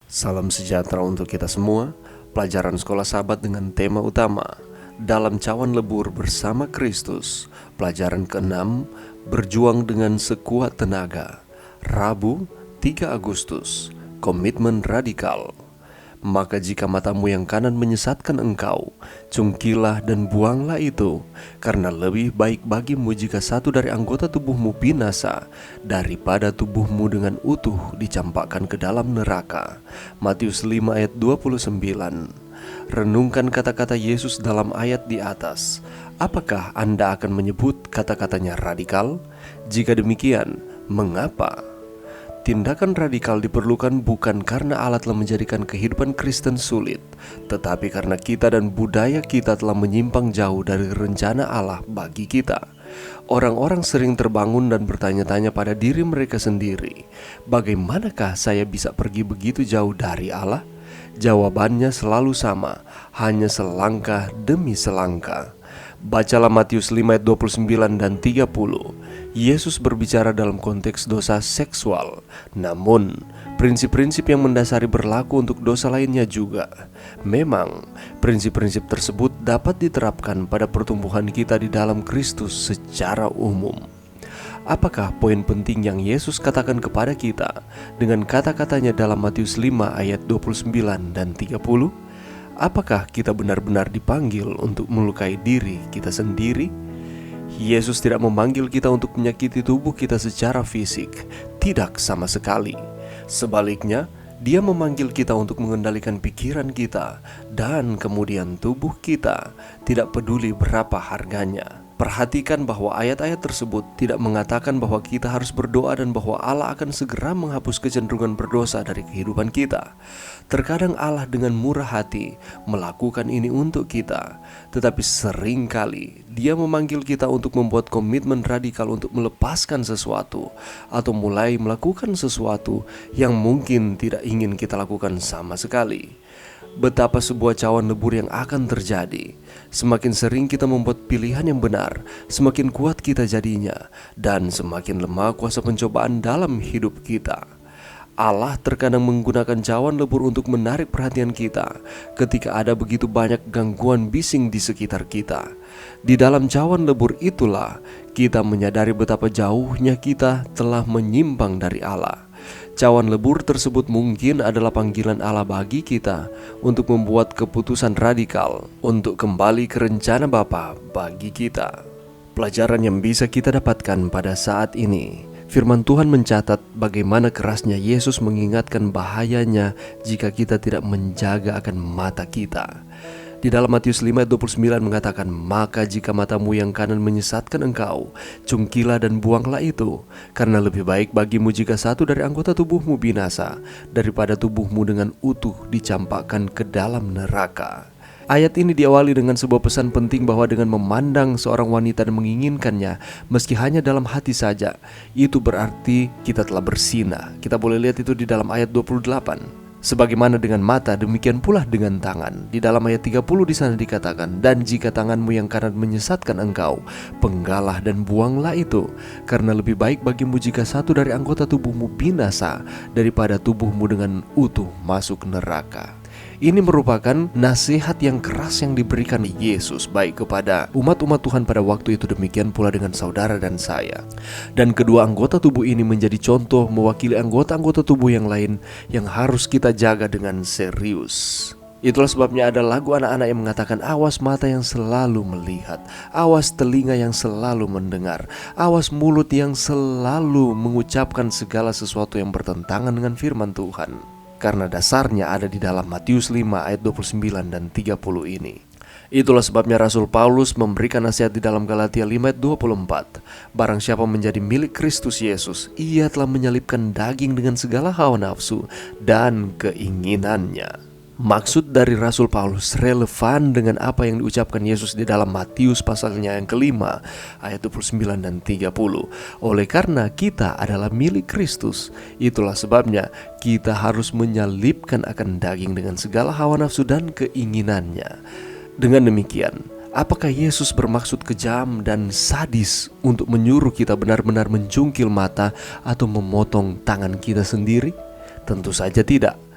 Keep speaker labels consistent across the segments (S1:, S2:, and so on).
S1: Salam sejahtera untuk kita semua. Pelajaran sekolah sahabat dengan tema utama Dalam Cawan Lebur Bersama Kristus. Pelajaran ke-6, Berjuang dengan Sekuat Tenaga. Rabu 3 Agustus, Komitmen Radikal. Maka jika matamu yang kanan menyesatkan engkau, cungkilah dan buanglah itu, karena lebih baik bagimu jika satu dari anggota tubuhmu binasa, daripada tubuhmu dengan utuh dicampakkan ke dalam neraka. Matius 5 ayat 29. Renungkan kata-kata Yesus dalam ayat di atas. Apakah Anda akan menyebut kata-katanya radikal? Jika demikian, mengapa? Tindakan radikal diperlukan bukan karena Allah telah menjadikan kehidupan Kristen sulit, tetapi karena kita dan budaya kita telah menyimpang jauh dari rencana Allah bagi kita. Orang-orang sering terbangun dan bertanya-tanya pada diri mereka sendiri, bagaimanakah saya bisa pergi begitu jauh dari Allah? Jawabannya selalu sama, hanya selangkah demi selangkah. Bacalah Matius 5 ayat 29 dan 30. Yesus berbicara dalam konteks dosa seksual. Namun, prinsip-prinsip yang mendasari berlaku untuk dosa lainnya juga. Memang, prinsip-prinsip tersebut dapat diterapkan pada pertumbuhan kita di dalam Kristus secara umum. Apakah poin penting yang Yesus katakan kepada kita dengan kata-katanya dalam Matius 5 ayat 29 dan 30? Apakah kita benar-benar dipanggil untuk melukai diri kita sendiri? Yesus tidak memanggil kita untuk menyakiti tubuh kita secara fisik, tidak sama sekali. Sebaliknya, Dia memanggil kita untuk mengendalikan pikiran kita dan kemudian tubuh kita, tidak peduli berapa harganya. Perhatikan bahwa ayat-ayat tersebut tidak mengatakan bahwa kita harus berdoa dan bahwa Allah akan segera menghapus kecenderungan berdosa dari kehidupan kita. Terkadang Allah dengan murah hati melakukan ini untuk kita, tetapi seringkali Dia memanggil kita untuk membuat komitmen radikal untuk melepaskan sesuatu atau mulai melakukan sesuatu yang mungkin tidak ingin kita lakukan sama sekali. Betapa sebuah cawan lebur yang akan terjadi. Semakin sering kita membuat pilihan yang benar, semakin kuat kita jadinya, dan semakin lemah kuasa pencobaan dalam hidup kita. Allah terkadang menggunakan cawan lebur untuk menarik perhatian kita ketika ada begitu banyak gangguan bising di sekitar kita. Di dalam cawan lebur itulah kita menyadari betapa jauhnya kita telah menyimpang dari Allah. Cawan lebur tersebut mungkin adalah panggilan Allah bagi kita untuk membuat keputusan radikal untuk kembali ke rencana Bapa bagi kita. Pelajaran yang bisa kita dapatkan pada saat ini, firman Tuhan mencatat bagaimana kerasnya Yesus mengingatkan bahayanya jika kita tidak menjaga akan mata kita. Di dalam Matius 5 ayat 29 mengatakan, maka jika matamu yang kanan menyesatkan engkau, cungkilah dan buanglah itu, karena lebih baik bagimu jika satu dari anggota tubuhmu binasa, daripada tubuhmu dengan utuh dicampakkan ke dalam neraka. Ayat ini diawali dengan sebuah pesan penting bahwa dengan memandang seorang wanita dan menginginkannya, meski hanya dalam hati saja, itu berarti kita telah bersinah. Kita boleh lihat itu di dalam ayat 28. Sebagaimana dengan mata, demikian pula dengan tangan. Di dalam ayat 30 di sana dikatakan, dan jika tanganmu yang kanan menyesatkan engkau, penggalah dan buanglah itu, karena lebih baik bagimu jika satu dari anggota tubuhmu binasa, daripada tubuhmu dengan utuh masuk neraka. Ini merupakan nasihat yang keras yang diberikan Yesus baik kepada umat-umat Tuhan pada waktu itu, demikian pula dengan saudara dan saya. Dan kedua anggota tubuh ini menjadi contoh mewakili anggota-anggota tubuh yang lain yang harus kita jaga dengan serius. Itulah sebabnya ada lagu anak-anak yang mengatakan, awas mata yang selalu melihat, awas telinga yang selalu mendengar, awas mulut yang selalu mengucapkan segala sesuatu yang bertentangan dengan firman Tuhan. Karena dasarnya ada di dalam Matius 5 ayat 29 dan 30 ini. Itulah sebabnya Rasul Paulus memberikan nasihat di dalam Galatia 5 ayat 24. Barang siapa menjadi milik Kristus Yesus, ia telah menyalibkan daging dengan segala hawa nafsu dan keinginannya. Maksud dari Rasul Paulus relevan dengan apa yang diucapkan Yesus di dalam Matius pasalnya yang kelima ayat 29 dan 30. Oleh karena kita adalah milik Kristus, itulah sebabnya kita harus menyalibkan akan daging dengan segala hawa nafsu dan keinginannya. Dengan demikian, apakah Yesus bermaksud kejam dan sadis untuk menyuruh kita benar-benar mencungkil mata atau memotong tangan kita sendiri? Tentu saja tidak.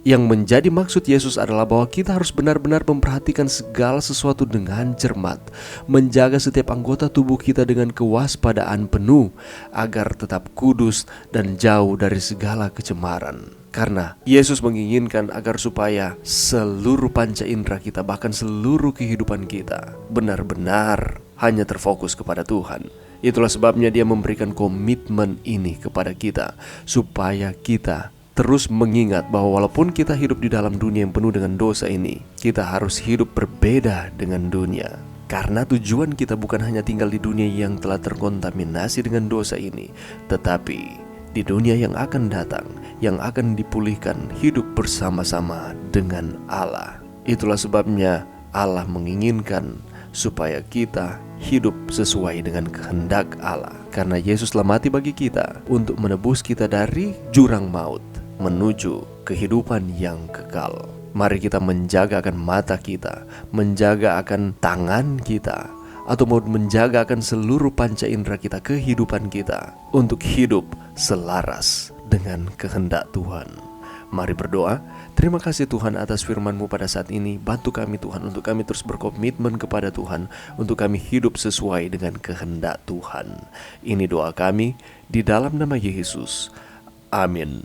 S1: Yang menjadi maksud Yesus adalah bahwa kita harus benar-benar memperhatikan segala sesuatu dengan cermat, menjaga setiap anggota tubuh kita dengan kewaspadaan penuh, agar tetap kudus dan jauh dari segala kecemaran. Karena Yesus menginginkan agar supaya seluruh panca indera kita, bahkan seluruh kehidupan kita, benar-benar hanya terfokus kepada Tuhan. Itulah sebabnya Dia memberikan komitmen ini kepada kita, supaya kita terus mengingat bahwa walaupun kita hidup di dalam dunia yang penuh dengan dosa ini, kita harus hidup berbeda dengan dunia. Karena tujuan kita bukan hanya tinggal di dunia yang telah terkontaminasi dengan dosa ini, tetapi di dunia yang akan datang, yang akan dipulihkan hidup bersama-sama dengan Allah. Itulah sebabnya Allah menginginkan supaya kita hidup sesuai dengan kehendak Allah. Karena Yesus telah mati bagi kita untuk menebus kita dari jurang maut menuju kehidupan yang kekal. Mari kita menjaga akan mata kita, menjaga akan tangan kita, atau mau menjaga akan seluruh panca indera kita, kehidupan kita, untuk hidup selaras dengan kehendak Tuhan. Mari berdoa. Terima kasih Tuhan atas firman-Mu pada saat ini. Bantu kami Tuhan untuk kami terus berkomitmen kepada Tuhan, untuk kami hidup sesuai dengan kehendak Tuhan. Ini doa kami di dalam nama Yesus. Amin.